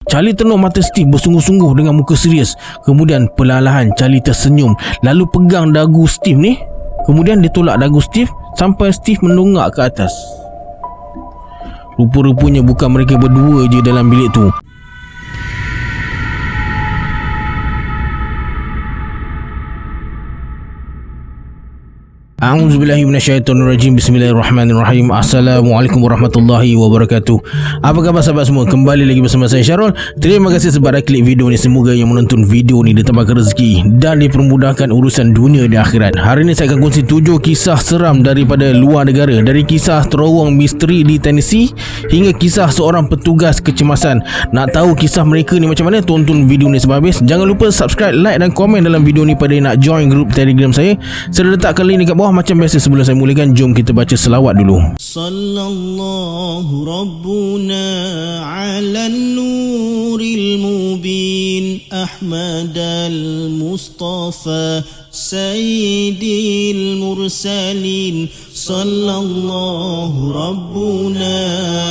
Charlie tenung mata Steve bersungguh-sungguh dengan muka serius. Kemudian perlahan-lahan Charlie tersenyum, lalu pegang dagu Steve ni. Kemudian dia tolak dagu Steve sampai Steve mendongak ke atas. Rupa-rupanya bukan mereka berdua je dalam bilik tu. A'udzubillahi minasyaitonirrajim. Bismillahirrahmanirrahim. Assalamualaikum warahmatullahi wabarakatuh. Apa khabar sahabat semua? Kembali lagi bersama saya Syarul. Terima kasih sebab dah klik video ni. Semoga yang menonton video ni ditambahkan rezeki dan dipermudahkan urusan dunia dan akhirat. Hari ni saya akan kongsi 7 kisah seram daripada luar negara. Dari kisah terowong misteri di Tennessee hingga kisah seorang petugas kecemasan. Nak tahu kisah mereka ni macam mana? Tonton video ni sampai habis. Jangan lupa subscribe, like dan komen dalam video ni pada nak join grup Telegram saya. Saya letakkan link dekat bawah. Macam biasa, sebelum saya mulakan, jom kita baca selawat dulu. Sallallahu Rabbuna ala nuril mubin Ahmad al-Mustafa Sayyidil Mursalin. Sallallahu Rabbuna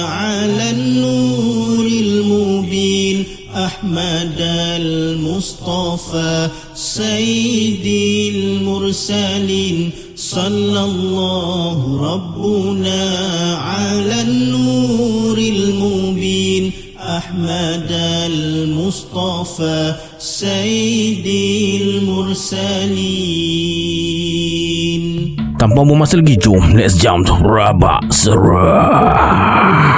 ala nuril mubin Ahmad al-Mustafa Sayyidil Mursalin. Sallallahu Rabbuna ala nuril mubin Ahmad al-Mustafa Sayyidil Mursalin. Tanpa buang masa lagi, jom let's jump to Rabak Seram.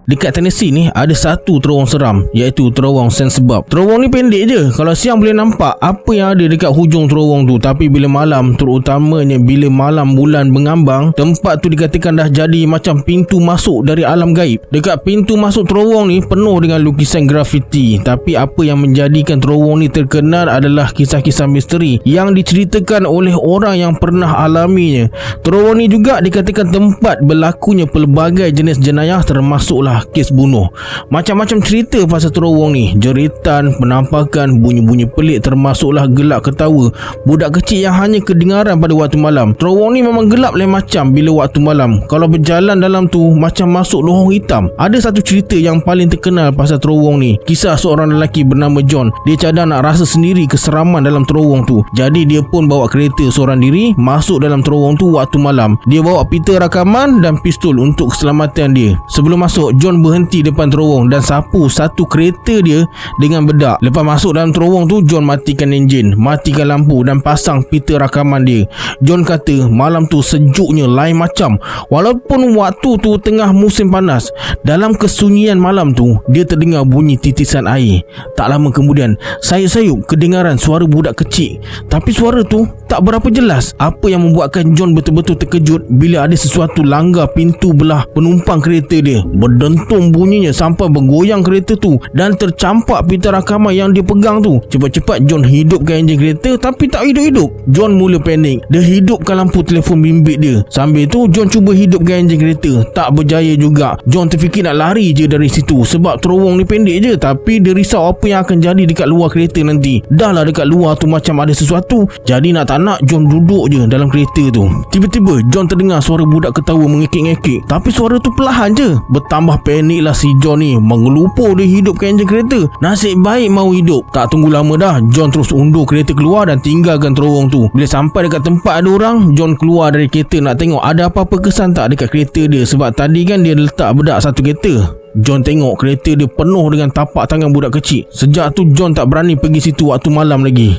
Dekat Tennessee ni ada satu terowong seram, iaitu terowong Sensebab. Terowong ni pendek je, kalau siang boleh nampak apa yang ada dekat hujung terowong tu. Tapi bila malam, terutamanya bila malam bulan mengambang, tempat tu dikatakan dah jadi macam pintu masuk dari alam gaib. Dekat pintu masuk terowong ni penuh dengan lukisan grafiti. Tapi apa yang menjadikan terowong ni terkenal adalah kisah-kisah misteri yang diceritakan oleh orang yang pernah alaminya. Terowong ni juga dikatakan tempat berlakunya pelbagai jenis jenayah, termasuklah kes bunuh. Macam-macam cerita pasal terowong ni. Jeritan, penampakan, bunyi-bunyi pelik, termasuklah gelak ketawa budak kecil yang hanya kedengaran pada waktu malam. Terowong ni memang gelap lain macam bila waktu malam. Kalau berjalan dalam tu macam masuk lorong hitam. Ada satu cerita yang paling terkenal pasal terowong ni. Kisah seorang lelaki bernama John. Dia cadang nak rasa sendiri keseraman dalam terowong tu. Jadi dia pun bawa kereta seorang diri masuk dalam terowong tu waktu malam. Dia bawa pita rakaman dan pistol untuk keselamatan dia. Sebelum masuk, John berhenti depan terowong dan sapu satu kereta dia dengan bedak. Lepas masuk dalam terowong tu, John matikan enjin, matikan lampu dan pasang pita rakaman dia. John kata malam tu sejuknya lain macam. Walaupun waktu tu tengah musim panas, dalam kesunyian malam tu dia terdengar bunyi titisan air. Tak lama kemudian, sayup-sayup kedengaran suara budak kecil. Tapi suara tu tak berapa jelas. Apa yang membuatkan John betul-betul terkejut bila ada sesuatu langgar pintu belah penumpang kereta dia. Berdentum bunyinya sampai bergoyang kereta tu dan tercampak pita rakaman yang dia pegang tu. Cepat-cepat John hidupkan enjin kereta, tapi tak hidup-hidup. John mula panik. Dia hidupkan lampu telefon bimbit dia. Sambil tu John cuba hidupkan enjin kereta, tak berjaya juga. John terfikir nak lari je dari situ sebab terowong ni pendek je. Tapi dia risau apa yang akan jadi dekat luar kereta nanti. Dah lah dekat luar tu macam ada sesuatu. Jadi nak tak nak John duduk je dalam kereta tu. Tiba-tiba John terdengar suara budak ketawa mengekik-ngekik. Tapi suara tu perlahan je. Bertambah paniklah si John ni. Mengelupur dia hidupkan enjin kereta. Nasib baik mau hidup. Tak tunggu lama dah, John terus undur kereta keluar dan tinggalkan terowong tu. Bila sampai dekat tempat ada orang, John keluar dari kereta nak tengok ada apa-apa kesan tak dekat kereta dia. Sebab tadi kan dia letak bedak satu kereta. John tengok kereta dia penuh dengan tapak tangan budak kecil. Sejak tu John tak berani pergi situ waktu malam lagi.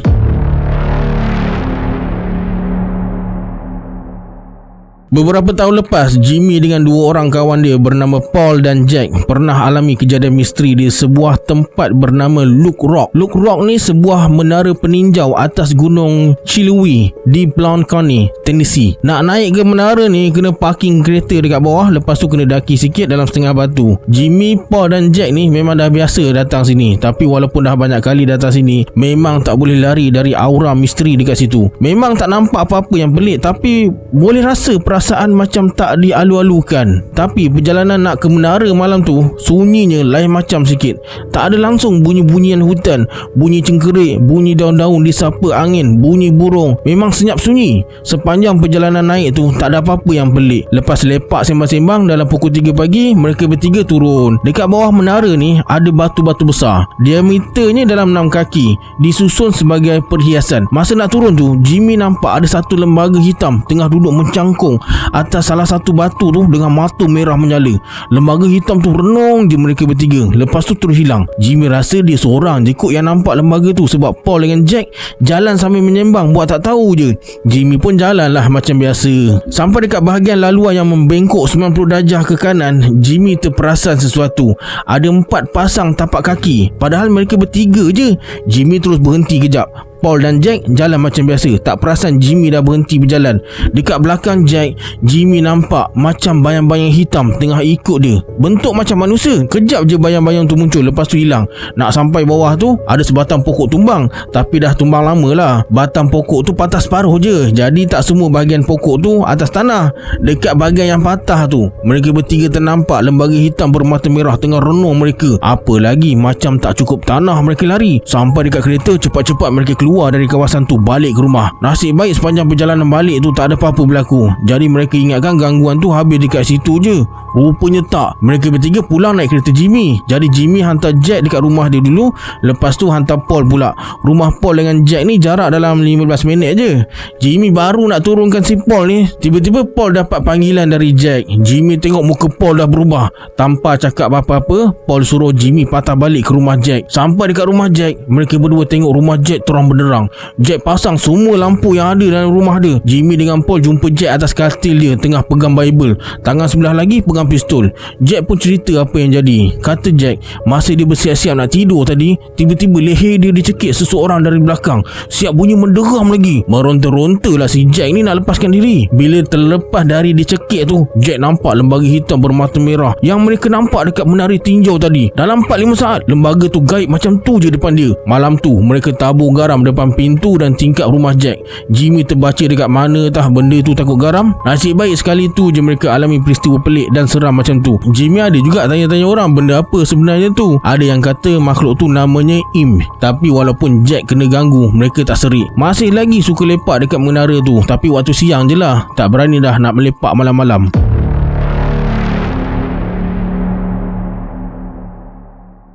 Beberapa tahun lepas, Jimmy dengan dua orang kawan dia bernama Paul dan Jack pernah alami kejadian misteri di sebuah tempat bernama Look Rock. Look Rock ni sebuah menara peninjau atas gunung Chilliwack di Blount County, Tennessee. Nak naik ke menara ni kena parking kereta dekat bawah, lepas tu kena daki sikit dalam setengah batu. Jimmy, Paul dan Jack ni memang dah biasa datang sini. Tapi walaupun dah banyak kali datang sini, memang tak boleh lari dari aura misteri dekat situ. Memang tak nampak apa-apa yang pelik, tapi boleh rasa perasaan perasaan macam tak dialu-alukan. Tapi perjalanan nak ke menara malam tu sunyinya lain macam sikit. Tak ada langsung bunyi-bunyian hutan, bunyi cengkerik, bunyi daun-daun disapa angin, bunyi burung. Memang senyap sunyi. Sepanjang perjalanan naik tu tak ada apa-apa yang pelik. Lepas lepak sembang-sembang dalam pukul 3 pagi, mereka bertiga turun. Dekat bawah menara ni ada batu-batu besar. Diameternya dalam 6 kaki, disusun sebagai perhiasan. Masa nak turun tu, Jimmy nampak ada satu lembaga hitam tengah duduk mencangkung atas salah satu batu tu dengan mata merah menyala. Lembaga hitam tu renung je mereka bertiga. Lepas tu terus hilang. Jimmy rasa dia seorang je kot yang nampak lembaga tu, sebab Paul dengan Jack jalan sambil menyembang buat tak tahu je. Jimmy pun jalan lah macam biasa. Sampai dekat bahagian laluan yang membengkok 90 darjah ke kanan, Jimmy terperasan sesuatu. Ada 4 pasang tapak kaki, padahal mereka bertiga je. Jimmy terus berhenti kejap. Paul dan Jack jalan macam biasa. Tak perasan Jimmy dah berhenti berjalan. Dekat belakang Jack, Jimmy nampak macam bayang-bayang hitam tengah ikut dia. Bentuk macam manusia. Kejap je bayang-bayang tu muncul, lepas tu hilang. Nak sampai bawah tu ada sebatang pokok tumbang, tapi dah tumbang lama lah. Batang pokok tu patah separuh je, jadi tak semua bahagian pokok tu atas tanah. Dekat bahagian yang patah tu, mereka bertiga ternampak lembaga hitam bermata merah tengah renung mereka. Apa lagi, macam tak cukup tanah mereka lari. Sampai dekat kereta, cepat-cepat mereka keluar dari kawasan tu, balik ke rumah. Nasib baik sepanjang perjalanan balik tu tak ada apa-apa berlaku. Jadi mereka ingatkan gangguan tu habis dekat situ je. Rupanya tak. Mereka bertiga pulang naik kereta Jimmy. Jadi Jimmy hantar Jack dekat rumah dia dulu, lepas tu hantar Paul pula. Rumah Paul dengan Jack ni jarak dalam 15 minit je. Jimmy baru nak turunkan si Paul ni, tiba-tiba Paul dapat panggilan dari Jack. Jimmy tengok muka Paul dah berubah. Tanpa cakap apa-apa, Paul suruh Jimmy patah balik ke rumah Jack. Sampai dekat rumah Jack, mereka berdua tengok rumah Jack terang benderang. Jack pasang semua lampu yang ada dalam rumah dia. Jimmy dengan Paul jumpa Jack atas katil dia, tengah pegang Bible. Tangan sebelah lagi pegang pistol. Jack pun cerita apa yang jadi. Kata Jack, masa dia bersiap-siap nak tidur tadi, tiba-tiba leher dia dicekik seseorang dari belakang. Siap bunyi menderam lagi. Meronta-ronta lah si Jack ni nak lepaskan diri. Bila terlepas dari dicekik tu, Jack nampak lembaga hitam bermata merah yang mereka nampak dekat menara tinjau tadi. Dalam 4-5 saat, lembaga tu gaib macam tu je depan dia. Malam tu, mereka tabur garam depan pintu dan tingkap rumah Jack. Jimmy terbaca dekat mana tah benda tu takut garam. Nasib baik sekali tu je mereka alami peristiwa pelik dan seram macam tu. Jimmy ada juga tanya-tanya orang benda apa sebenarnya tu. Ada yang kata makhluk tu namanya Im. Tapi walaupun Jack kena ganggu, mereka tak serik. Masih lagi suka lepak dekat menara tu, tapi waktu siang je lah. Tak berani dah nak melepak malam-malam.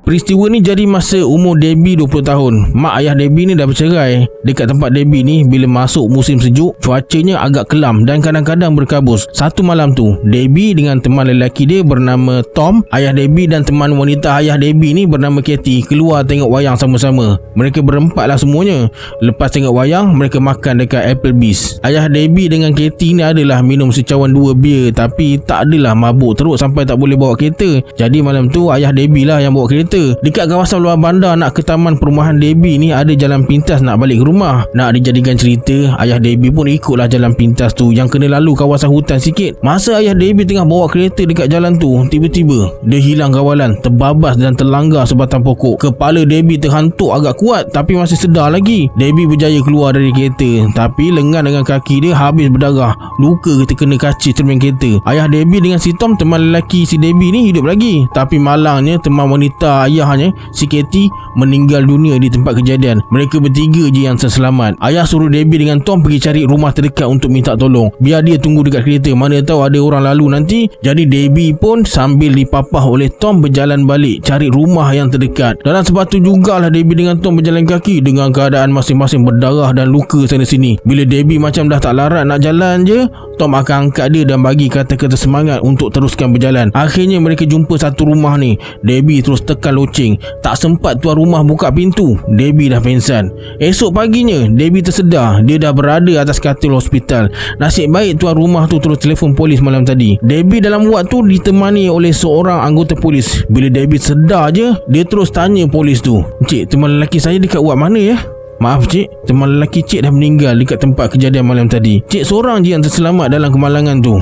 Peristiwa ni jadi masa umur Debbie 20 tahun. Mak ayah Debbie ni dah bercerai. Dekat tempat Debbie ni, bila masuk musim sejuk, cuacanya agak kelam dan kadang-kadang berkabus. Satu malam tu, Debbie dengan teman lelaki dia bernama Tom, ayah Debbie, dan teman wanita ayah Debbie ni bernama Katie keluar tengok wayang sama-sama. Mereka berempat lah semuanya. Lepas tengok wayang, mereka makan dekat Applebee's. Ayah Debbie dengan Katie ni adalah minum secawan 2 bir, tapi tak adalah mabuk teruk sampai tak boleh bawa kereta. Jadi malam tu ayah Debbie lah yang bawa kereta. Dekat kawasan luar bandar nak ke taman perumahan Debbie ni ada jalan pintas nak balik ke rumah. Nak dijadikan cerita, ayah Debbie pun ikutlah jalan pintas tu yang kena lalu kawasan hutan sikit. Masa ayah Debbie tengah bawa kereta dekat jalan tu, tiba-tiba dia hilang kawalan, terbabas dan terlanggar sebatang pokok. Kepala Debbie terhantuk agak kuat tapi masih sedar lagi. Debbie berjaya keluar dari kereta, tapi lengan dengan kaki dia habis berdarah. Luka terkena kaca cermin kereta. Ayah Debbie dengan si Tom, teman lelaki si Debbie ni, hidup lagi. Tapi malangnya teman wanita ayahnya, si Katie, meninggal dunia di tempat kejadian. Mereka bertiga je yang terselamat. Ayah suruh Debbie dengan Tom pergi cari rumah terdekat untuk minta tolong. Biar dia tunggu dekat kereta, mana tahu ada orang lalu nanti. Jadi Debbie pun sambil dipapah oleh Tom berjalan balik cari rumah yang terdekat. Dalam sebab tu jugalah Debbie dengan Tom berjalan kaki dengan keadaan masing-masing berdarah dan luka sana sini. Bila Debbie macam dah tak larat nak jalan je, Tom akan angkat dia dan bagi kata-kata semangat untuk teruskan berjalan. Akhirnya mereka jumpa satu rumah ni. Debbie terus tekan loceng. Tak sempat tuan rumah buka pintu, Debbie dah pingsan. Esok paginya Debbie tersedar. Dia dah berada atas katil hospital. Nasib baik tuan rumah tu terus telefon polis malam tadi. Debbie dalam wad tu ditemani oleh seorang anggota polis. Bila Debbie sedar je, dia terus tanya polis tu, "Cik, teman lelaki saya dekat wad mana ya?" "Maaf cik, teman lelaki cik dah meninggal dekat tempat kejadian malam tadi. Cik seorang je yang terselamat dalam kemalangan tu."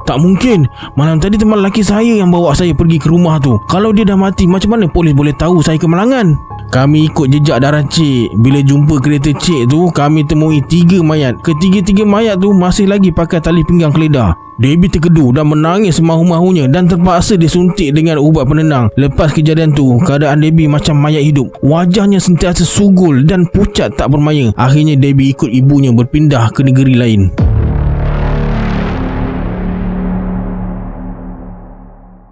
Tak mungkin. Malam tadi teman lelaki saya yang bawa saya pergi ke rumah tu. Kalau dia dah mati, macam mana polis boleh tahu saya kemalangan? Kami ikut jejak darah cik. Bila jumpa kereta cik tu, kami temui 3 mayat. Ketiga-tiga mayat tu masih lagi pakai tali pinggang keledar. Debbie terkedu dan menangis semahu-mahunya dan terpaksa disuntik dengan ubat penenang. Lepas kejadian tu, keadaan Debbie macam mayat hidup. Wajahnya sentiasa sugul dan pucat tak bermaya. Akhirnya Debbie ikut ibunya berpindah ke negeri lain.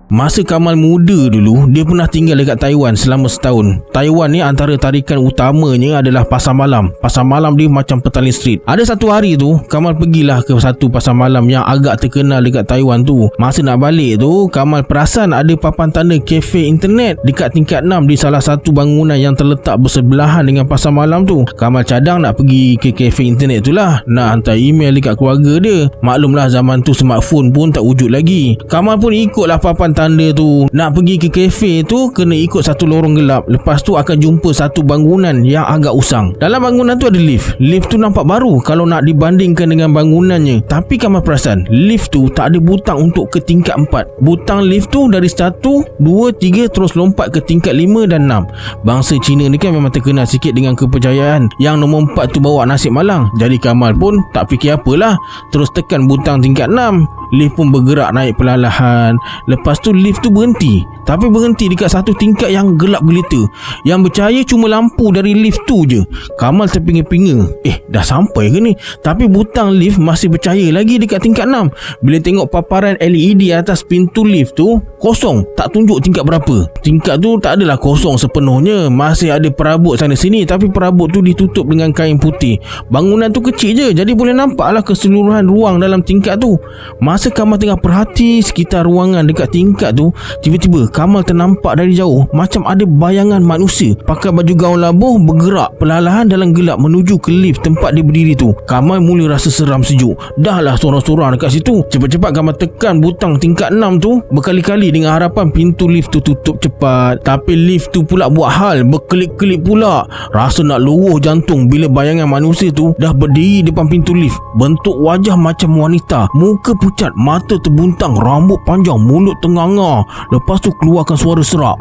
Masa Kamal muda dulu, dia pernah tinggal dekat Taiwan selama setahun. Taiwan ni antara tarikan utamanya adalah pasar malam. Pasar malam dia macam Petaling Street. Ada satu hari tu, Kamal pergilah ke satu pasar malam yang agak terkenal dekat Taiwan tu. Masa nak balik tu, Kamal perasan ada papan tanda kafe internet dekat tingkat 6 di salah satu bangunan yang terletak bersebelahan dengan pasar malam tu. Kamal cadang nak pergi ke kafe internet tu lah, nak hantar email dekat keluarga dia. Maklumlah zaman tu smartphone pun tak wujud lagi. Kamal pun ikutlah papan tanda tu. Nak pergi ke kafe tu kena ikut satu lorong gelap. Lepas tu akan jumpa satu bangunan yang agak usang. Dalam bangunan tu ada lift. Lift tu nampak baru kalau nak dibandingkan dengan bangunannya. Tapi Kamal perasan lift tu tak ada butang untuk ke tingkat 4. Butang lift tu dari 1, 2, 3 terus lompat ke tingkat 5 dan 6. Bangsa Cina ni kan memang terkenal sikit dengan kepercayaan. Yang nombor 4 tu bawa nasib malang. Jadi Kamal pun tak fikir apalah, terus tekan butang tingkat 6. Lift pun bergerak naik perlahan. Lepas tu lift tu berhenti. Tapi berhenti dekat satu tingkat yang gelap gelita. Yang bercahaya cuma lampu dari lift tu je. Kamal terpinga-pinga. Dah sampai ke ni? Tapi butang lift masih bercahaya lagi dekat tingkat 6. Bila tengok paparan LED atas pintu lift tu, kosong. Tak tunjuk tingkat berapa. Tingkat tu tak adalah kosong sepenuhnya. Masih ada perabot sana sini. Tapi perabot tu ditutup dengan kain putih. Bangunan tu kecil je, jadi boleh nampaklah keseluruhan ruang dalam tingkat tu. Masa Kamal tengah perhati sekitar ruangan dekat tingkat tu, tiba-tiba Kamal ternampak dari jauh macam ada bayangan manusia pakai baju gaun labuh bergerak perlahan dalam gelap menuju ke lift tempat dia berdiri tu. Kamal mula rasa seram sejuk. Dahlah sorang-sorang dekat situ. Cepat-cepat Kamal tekan butang tingkat 6 tu berkali-kali dengan harapan pintu lift tu tutup cepat. Tapi lift tu pula buat hal, berkelip-kelip pula. Rasa nak luruh jantung bila bayangan manusia tu dah berdiri depan pintu lift. Bentuk wajah macam wanita, muka pucat, mata terbuntang, rambut panjang, mulut tenganga. Lepas tu keluarkan suara serak.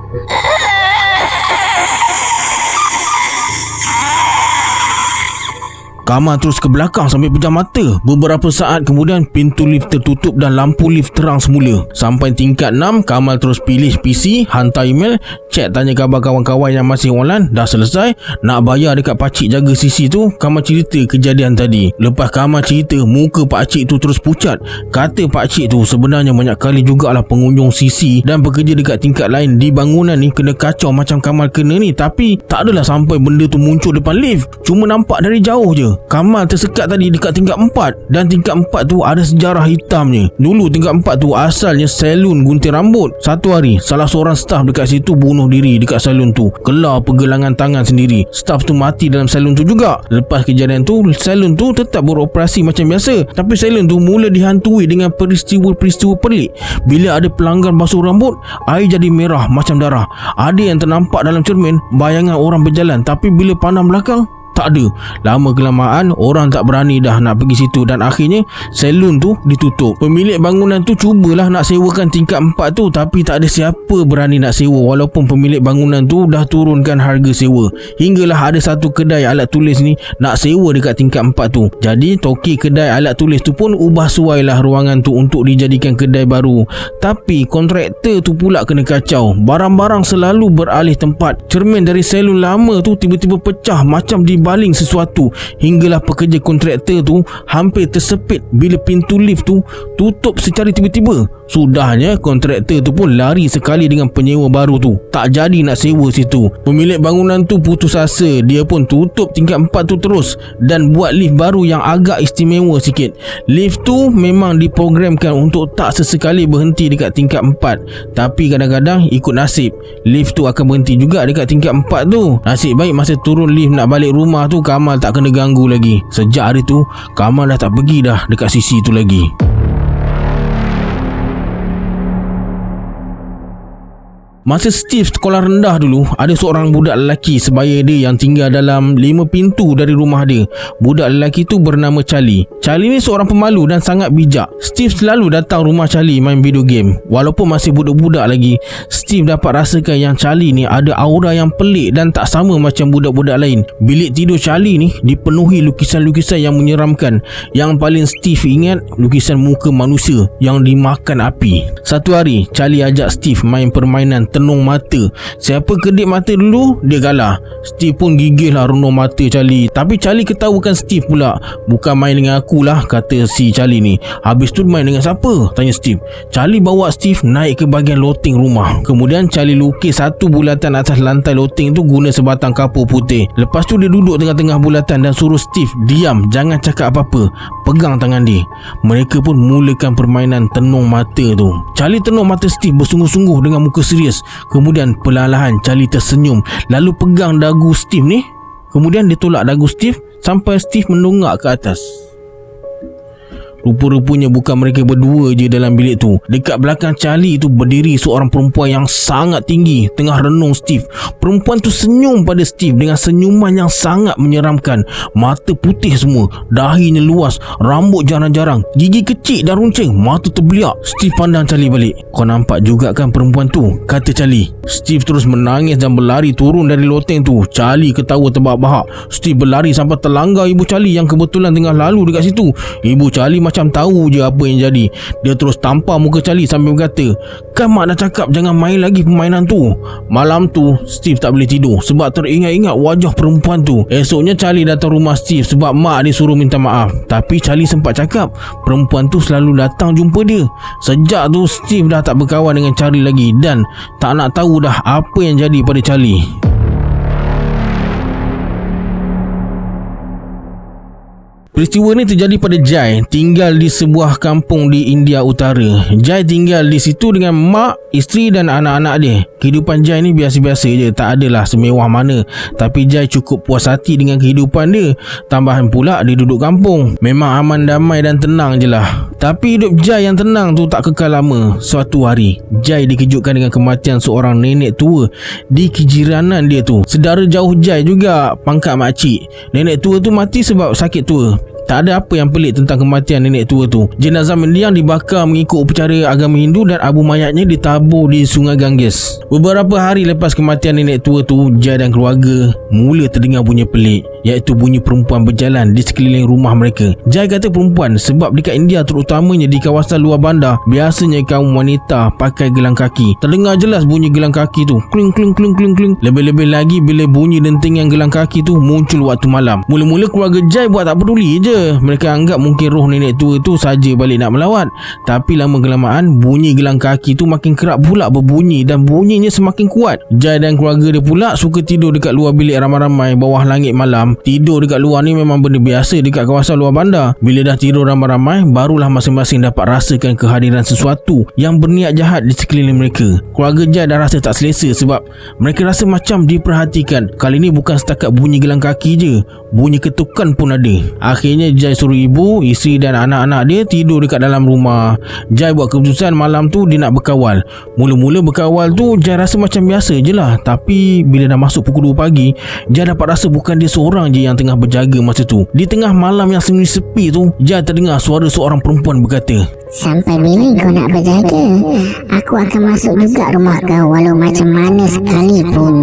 Kamal terus ke belakang sambil pejam mata. Beberapa saat kemudian pintu lift tertutup dan lampu lift terang semula. Sampai tingkat 6, Kamal terus pilih PC, hantar email, chat tanya khabar kawan-kawan yang masih online. Dah selesai, nak bayar dekat pakcik jaga sisi tu. Kamal cerita kejadian tadi. Lepas Kamal cerita, muka pakcik tu terus pucat. Kata pakcik tu sebenarnya banyak kali jugalah pengunjung sisi dan pekerja dekat tingkat lain di bangunan ni kena kacau macam Kamal kena ni. Tapi tak adalah sampai benda tu muncul depan lift. Cuma nampak dari jauh je. Kamal tersekat tadi dekat tingkat 4. Dan tingkat 4 tu ada sejarah hitamnya. Dulu tingkat 4 tu asalnya salon gunting rambut. Satu hari salah seorang staf dekat situ bunuh diri dekat salon tu. Kelar pergelangan tangan sendiri. Staf tu mati dalam salon tu juga. Lepas kejadian tu, salon tu tetap beroperasi macam biasa. Tapi salon tu mula dihantui dengan peristiwa-peristiwa pelik. Bila ada pelanggan basuh rambut, air jadi merah macam darah. Ada yang ternampak dalam cermin bayangan orang berjalan. Tapi bila pandang belakang, tak ada. Lama kelamaan orang tak berani dah nak pergi situ dan akhirnya salon tu ditutup. Pemilik bangunan tu cubalah nak sewakan tingkat 4 tu, tapi tak ada siapa berani nak sewa walaupun pemilik bangunan tu dah turunkan harga sewa. Hinggalah ada satu kedai alat tulis ni nak sewa dekat tingkat 4 tu. Jadi toki kedai alat tulis tu pun ubah suailah ruangan tu untuk dijadikan kedai baru. Tapi kontraktor tu pula kena kacau. Barang-barang selalu beralih tempat. Cermin dari salon lama tu tiba-tiba pecah macam dibaling sesuatu. Hinggalah pekerja kontraktor tu hampir tersepit bila pintu lift tu tutup secara tiba-tiba. Sudahnya kontraktor tu pun lari sekali dengan penyewa baru tu. Tak jadi nak sewa situ. Pemilik bangunan tu putus asa. Dia pun tutup tingkat 4 tu terus dan buat lift baru yang agak istimewa sikit. Lift tu memang diprogramkan untuk tak sesekali berhenti dekat tingkat 4. Tapi kadang-kadang ikut nasib, lift tu akan berhenti juga dekat tingkat 4 tu. Nasib baik masa turun lift nak balik rumah tu, Kamal tak kena ganggu lagi. Sejak hari tu, Kamal dah tak pergi dah dekat sisi tu lagi. Masa Steve sekolah rendah dulu, ada seorang budak lelaki sebaya dia yang tinggal dalam 5 pintu dari rumah dia. Budak lelaki tu bernama Charlie. Charlie ni seorang pemalu dan sangat bijak. Steve selalu datang rumah Charlie main video game. Walaupun masih budak-budak lagi, Steve dapat rasakan yang Charlie ni ada aura yang pelik dan tak sama macam budak-budak lain. Bilik tidur Charlie ni dipenuhi lukisan-lukisan yang menyeramkan. Yang paling Steve ingat, lukisan muka manusia yang dimakan api. Satu hari, Charlie ajak Steve main permainan tenung mata. Siapa kedip mata dulu, dia kalah. Steve pun gigih lah renung mata Charlie. Tapi Charlie ketawakan Steve pula. Bukan main dengan aku lah, kata si Charlie ni. Habis tu main dengan siapa? Tanya Steve. Charlie bawa Steve naik ke bahagian loteng rumah. Kemudian Charlie lukis satu bulatan atas lantai loteng tu guna sebatang kapur putih. Lepas tu dia duduk tengah-tengah bulatan dan suruh Steve diam, jangan cakap apa-apa. Pegang tangan dia. Mereka pun mulakan permainan tenung mata tu. Charlie tenung mata Steve bersungguh-sungguh dengan muka serius. Kemudian perlahan Charlie tersenyum, lalu pegang dagu Steve ni. Kemudian dia tolak dagu Steve sampai Steve mendongak ke atas. Rupa-rupanya bukan mereka berdua je dalam bilik tu. Dekat belakang Charlie tu berdiri seorang perempuan yang sangat tinggi tengah renung Steve. Perempuan tu senyum pada Steve dengan senyuman yang sangat menyeramkan. Mata putih semua, dahinya luas, rambut jarang-jarang, gigi kecil dan runcing, mata terbeliak. Steve pandang Charlie balik. Kau nampak juga kan perempuan tu? Kata Charlie. Steve terus menangis dan berlari turun dari loteng tu. Charlie ketawa terbahak-bahak. Steve berlari sampai terlanggar ibu Charlie yang kebetulan tengah lalu dekat situ. Ibu Charlie macam tahu je apa yang jadi. Dia terus tampar muka Charlie sambil berkata, kan mak dah cakap jangan main lagi permainan tu. Malam tu Steve tak boleh tidur sebab teringat-ingat wajah perempuan tu. Esoknya Charlie datang rumah Steve sebab mak dia suruh minta maaf. Tapi Charlie sempat cakap perempuan tu selalu datang jumpa dia. Sejak tu Steve dah tak berkawan dengan Charlie lagi dan tak nak tahu dah apa yang jadi pada Charlie. Peristiwa ni terjadi pada Jai, tinggal di sebuah kampung di India Utara. Jai tinggal di situ dengan mak, isteri dan anak-anak dia. Kehidupan Jai ni biasa-biasa je, tak adalah semewah mana. Tapi Jai cukup puas hati dengan kehidupan dia. Tambahan pula dia duduk kampung. Memang aman, damai dan tenang je lah. Tapi hidup Jai yang tenang tu tak kekal lama. Suatu hari, Jai dikejutkan dengan kematian seorang nenek tua di kejiranan dia tu. Sedara jauh Jai juga, pangkat makcik. Nenek tua tu mati sebab sakit tua. Tak ada apa yang pelik tentang kematian nenek tua tu. Jenazah mendiang dibakar mengikut upacara agama Hindu dan abu mayatnya ditabur di Sungai Ganges. Beberapa hari lepas kematian nenek tua tu, Jai dan keluarga mula terdengar bunyi pelik, iaitu bunyi perempuan berjalan di sekeliling rumah mereka. Jai kata perempuan sebab dekat India, terutamanya di kawasan luar bandar, biasanya kaum wanita pakai gelang kaki. Terdengar jelas bunyi gelang kaki tu, kling kling kling kling kling. Lebih-lebih lagi bila bunyi dentingan gelang kaki tu muncul waktu malam. Mula-mula keluarga Jai buat tak peduli je. Mereka anggap mungkin roh nenek tua tu saja balik nak melawat. Tapi lama kelamaan bunyi gelang kaki tu makin kerap pula berbunyi dan bunyinya semakin kuat. Jai dan keluarga dia pula suka tidur dekat luar bilik ramai-ramai bawah langit malam. Tidur dekat luar ni memang benda biasa dekat kawasan luar bandar. Bila dah tidur ramai-ramai, barulah masing-masing dapat rasakan kehadiran sesuatu yang berniat jahat di sekeliling mereka. Keluarga Jai dah rasa tak selesa sebab mereka rasa macam diperhatikan. Kali ni bukan setakat bunyi gelang kaki je, bunyi ketukan pun ada. Akhirnya Jai suruh ibu, isteri dan anak-anak dia tidur dekat dalam rumah. Jai buat keputusan malam tu dia nak berkawal. Mula-mula berkawal tu Jai rasa macam biasa je lah. Tapi bila dah masuk pukul 2 pagi, Jai dapat rasa bukan dia seorang je yang tengah berjaga masa tu. Di tengah malam yang sunyi sepi tu, Jai terdengar suara seorang perempuan berkata, sampai bila kau nak berjaga? Aku akan masuk juga rumah kau walau macam mana sekalipun.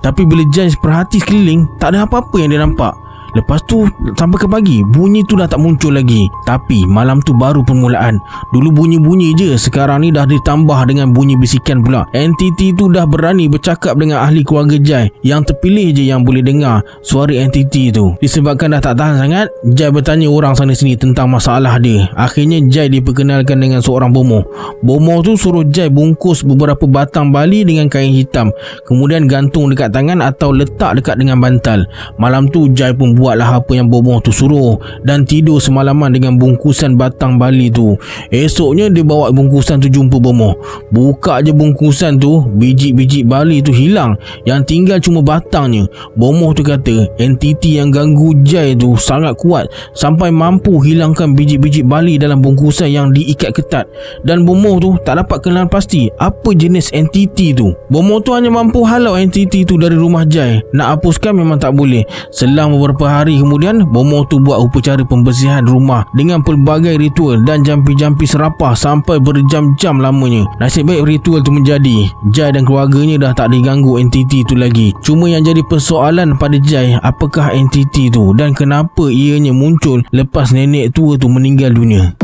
Tapi bila Jai perhati sekeliling, tak ada apa-apa yang dia nampak. Lepas tu sampai ke pagi, bunyi tu dah tak muncul lagi. Tapi malam tu baru permulaan. Dulu bunyi-bunyi je, sekarang ni dah ditambah dengan bunyi bisikan pula. Entiti tu dah berani bercakap dengan ahli keluarga Jai. Yang terpilih je yang boleh dengar suara entiti tu. Disebabkan dah tak tahan sangat, Jai bertanya orang sana sini tentang masalah dia. Akhirnya Jai diperkenalkan dengan seorang bomoh. Bomoh tu suruh Jai bungkus beberapa batang bali dengan kain hitam, kemudian gantung dekat tangan atau letak dekat dengan bantal. Malam tu Jai pun buatlah apa yang bomoh tu suruh dan tidur semalaman dengan bungkusan batang bali tu. Esoknya dia bawa bungkusan tu jumpa bomoh. Buka je bungkusan tu, biji-biji bali tu hilang, yang tinggal cuma batangnya. Bomoh tu kata entiti yang ganggu Jai tu sangat kuat sampai mampu hilangkan biji-biji bali dalam bungkusan yang diikat ketat, dan bomoh tu tak dapat kenal pasti apa jenis entiti tu. Bomoh tu hanya mampu halau entiti tu dari rumah Jai. Nak hapuskan memang tak boleh. Selang beberapa hari kemudian, bomoh tu buat upacara pembersihan rumah dengan pelbagai ritual dan jampi-jampi serapah sampai berjam-jam lamanya. Nasib baik ritual tu menjadi. Jai dan keluarganya dah tak diganggu entiti tu lagi. Cuma yang jadi persoalan pada Jai, apakah entiti tu dan kenapa ianya muncul lepas nenek tua tu meninggal dunia.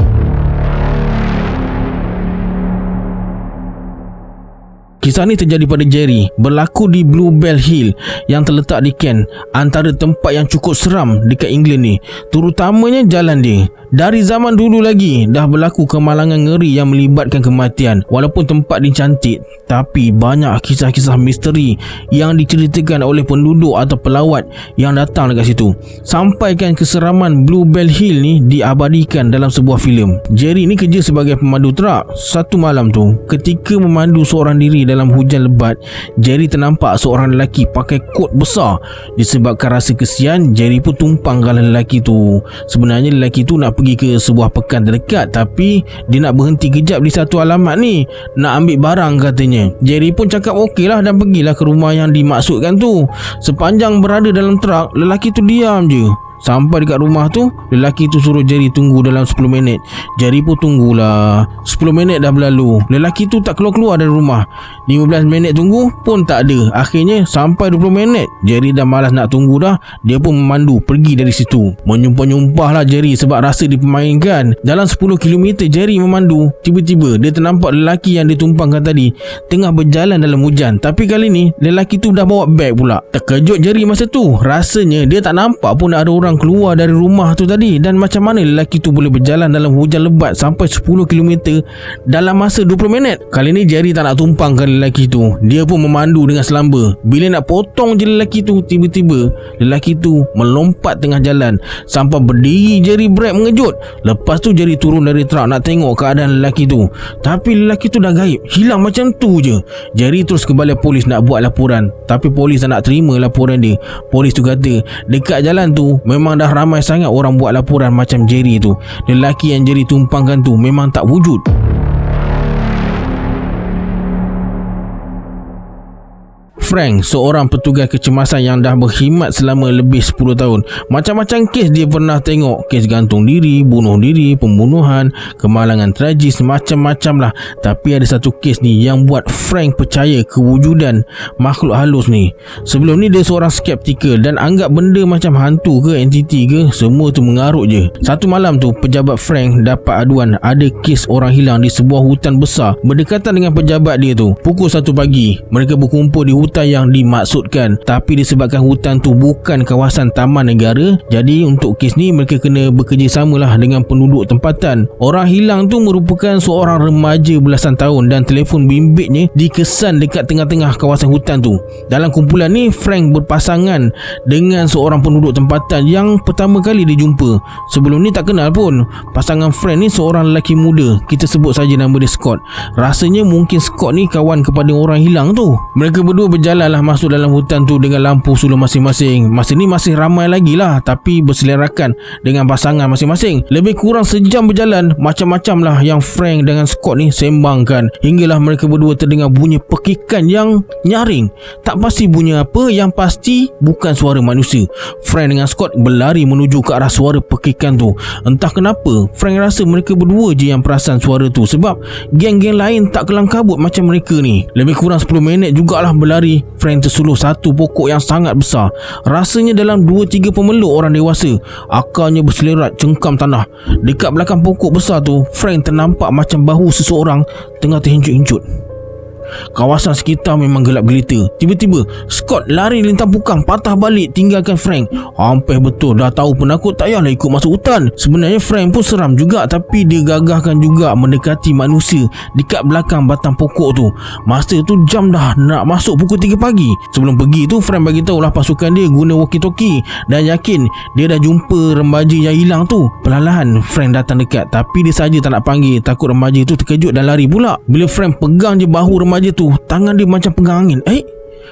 Kisah ni terjadi pada Jerry, berlaku di Bluebell Hill yang terletak di Kent, antara tempat yang cukup seram dekat England ni, terutamanya jalan dia. Dari zaman dulu lagi dah berlaku kemalangan ngeri yang melibatkan kematian. Walaupun tempat ni cantik, tapi banyak kisah-kisah misteri yang diceritakan oleh penduduk atau pelawat yang datang dekat situ. Sampaikan keseraman Bluebell Hill ni diabadikan dalam sebuah filem. Jerry ni kerja sebagai pemandu trak. Satu malam tu, ketika memandu seorang diri dalam hujan lebat, Jerry ternampak seorang lelaki pakai kot besar. Disebabkan rasa kesian, Jerry pun tumpangkan lelaki tu. Sebenarnya lelaki tu nak pergi ke sebuah pekan terdekat, tapi dia nak berhenti kejap di satu alamat ni, nak ambil barang katanya. Jerry pun cakap okey lah dan pergilah ke rumah yang dimaksudkan tu. Sepanjang berada dalam trak, lelaki tu diam je. Sampai dekat rumah tu, lelaki tu suruh Jerry tunggu dalam 10 minit. Jerry pun tunggulah. 10 minit dah berlalu, lelaki tu tak keluar-keluar dari rumah. 15 minit tunggu pun tak ada. Akhirnya sampai 20 minit, Jerry dah malas nak tunggu dah. Dia pun memandu pergi dari situ. Menyumpah-nyumpah lah Jerry sebab rasa dipermainkan. Dalam 10 km Jerry memandu, tiba-tiba dia ternampak lelaki yang ditumpangkan tadi tengah berjalan dalam hujan. Tapi kali ni lelaki tu dah bawa beg pula. Terkejut Jerry masa tu. Rasanya dia tak nampak pun ada orang keluar dari rumah tu tadi. Dan macam mana lelaki tu boleh berjalan dalam hujan lebat sampai 10 km dalam masa 20 minit? Kali ni Jerry tak nak tumpangkan lelaki tu. Dia pun memandu dengan selamba. Bila nak potong je lelaki tu, tiba-tiba lelaki tu melompat tengah jalan. Sampai berdiri Jerry brake mengejut. Lepas tu Jerry turun dari trak nak tengok keadaan lelaki tu. Tapi lelaki tu dah gaib, hilang macam tu je. Jerry terus ke balai polis nak buat laporan. Tapi polis tak nak terima laporan dia. Polis tu kata dekat jalan tu memang dah ramai sangat orang buat laporan macam Jerry tu. Lelaki yang Jerry tumpangkan tu memang tak wujud. Frank, seorang petugas kecemasan yang dah berkhidmat selama lebih 10 tahun. Macam-macam kes dia pernah tengok. Kes gantung diri, bunuh diri, pembunuhan, kemalangan tragis, macam-macam lah. Tapi ada satu kes ni yang buat Frank percaya kewujudan makhluk halus ni. Sebelum ni dia seorang skeptikal dan anggap benda macam hantu ke entiti ke, semua tu mengarut je. Satu malam tu, pejabat Frank dapat aduan ada kes orang hilang di sebuah hutan besar berdekatan dengan pejabat dia tu. Pukul 1 pagi, mereka berkumpul di hutan yang dimaksudkan. Tapi disebabkan hutan tu bukan kawasan taman negara, jadi untuk kes ni mereka kena bekerjasama lah dengan penduduk tempatan. Orang hilang tu merupakan seorang remaja belasan tahun dan telefon bimbitnya dikesan dekat tengah-tengah kawasan hutan tu. Dalam kumpulan ni, Frank berpasangan dengan seorang penduduk tempatan yang pertama kali dia jumpa. Sebelum ni tak kenal pun. Pasangan Frank ni seorang lelaki muda, kita sebut saja nama dia Scott. Rasanya mungkin Scott ni kawan kepada orang hilang tu. Mereka berdua berjalanlah masuk dalam hutan tu dengan lampu suluh masing-masing. Masa ni masih ramai lagi lah, tapi berselerakan dengan pasangan masing-masing. Lebih kurang sejam berjalan, macam-macam lah yang Frank dengan Scott ni sembangkan. Hinggalah mereka berdua terdengar bunyi pekikan yang nyaring. Tak pasti bunyi apa, yang pasti bukan suara manusia. Frank dengan Scott berlari menuju ke arah suara pekikan tu. Entah kenapa Frank rasa mereka berdua je yang perasan suara tu, sebab geng-geng lain tak kelang kabut macam mereka ni. Lebih kurang 10 minit jugalah berlari. Frank tersuluh satu pokok yang sangat besar. Rasanya dalam 2-3 pemeluk orang dewasa. Akarnya berselerat cengkam tanah. Dekat belakang pokok besar tu, Frank ternampak macam bahu seseorang tengah terhincut-hincut. Kawasan sekitar memang gelap gelita. Tiba-tiba Scott lari lintang pukang, patah balik tinggalkan Frank. Hampir betul, dah tahu penakut tak payahlah ikut masuk hutan. Sebenarnya Frank pun seram juga, tapi dia gagahkan juga mendekati manusia dekat belakang batang pokok tu. Masa tu jam dah nak masuk pukul 3 pagi. Sebelum pergi tu, Frank bagi tahulah pasukan dia guna walkie-talkie dan yakin dia dah jumpa remaja yang hilang tu. Perlahan Frank datang dekat, tapi dia saja tak nak panggil, takut remaja tu terkejut dan lari pula. Bila Frank pegang je bahu remaja tu, tangan dia macam pegang angin.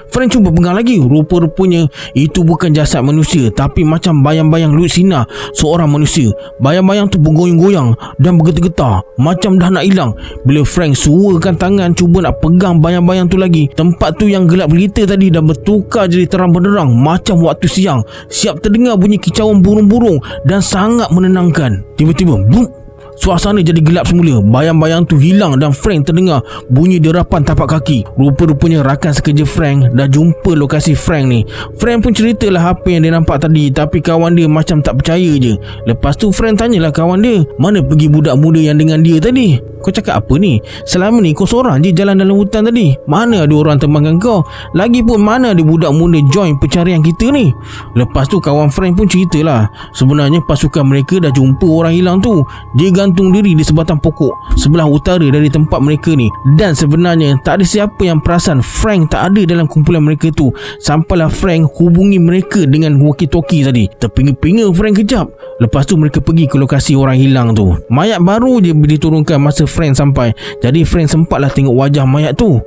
Frank cuba pegang lagi. Rupa-rupanya itu bukan jasad manusia, tapi macam bayang-bayang Lucina seorang manusia. Bayang-bayang tu bergoyang-goyang dan bergetar-getar macam dah nak hilang. Bila Frank suarakan tangan cuba nak pegang bayang-bayang tu lagi, tempat tu yang gelap gelita tadi dah bertukar jadi terang benderang macam waktu siang. Siap terdengar bunyi kicauan burung-burung dan sangat menenangkan. Tiba-tiba boom, suasana jadi gelap semula. Bayang-bayang tu hilang dan Frank terdengar bunyi derapan tapak kaki. Rupa-rupanya rakan sekerja Frank dah jumpa lokasi Frank ni. Frank pun ceritalah apa yang dia nampak tadi, tapi kawan dia macam tak percaya je. Lepas tu Frank tanyalah kawan dia, mana pergi budak muda yang dengan dia tadi? Kau cakap apa ni? Selama ni kau seorang je jalan dalam hutan tadi. Mana ada orang temankan kau? Lagipun mana ada budak muda join pencarian kita ni? Lepas tu kawan Frank pun ceritalah, sebenarnya pasukan mereka dah jumpa orang hilang tu. Dia gantung diri di sebatang pokok sebelah utara dari tempat mereka ni. Dan sebenarnya tak ada siapa yang perasan Frank tak ada dalam kumpulan mereka tu, sampailah Frank hubungi mereka dengan walkie-talkie tadi. Terpinga-pinga Frank kejap. Lepas tu mereka pergi ke lokasi orang hilang tu. Mayat baru je diturunkan masa Frank sampai. Jadi Frank sempatlah tengok wajah mayat tu.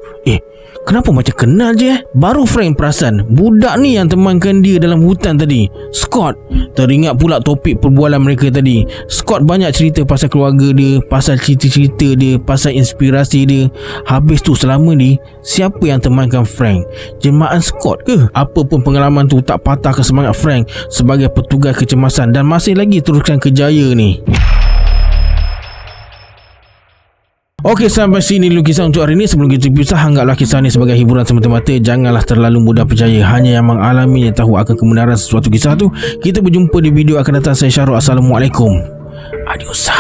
Kenapa macam kenal je? Baru Frank perasan budak ni yang temankan dia dalam hutan tadi, Scott. Teringat pula topik perbualan mereka tadi. Scott banyak cerita pasal keluarga dia, pasal cerita-cerita dia, pasal inspirasi dia. Habis tu selama ni siapa yang temankan Frank? Jemaah Scott ke? Apa pun pengalaman tu tak patahkan semangat Frank sebagai petugas kecemasan dan masih lagi teruskan kerjaya ni. Okey, sampai sini dulu kisah untuk hari ini. Sebelum kita pisah, anggaplah kisah ni sebagai hiburan semata-mata. Janganlah terlalu mudah percaya. Hanya yang mengalami yang tahu akan kebenaran sesuatu kisah tu. Kita berjumpa di video akan datang. Saya Syahrul. Assalamualaikum. Adios.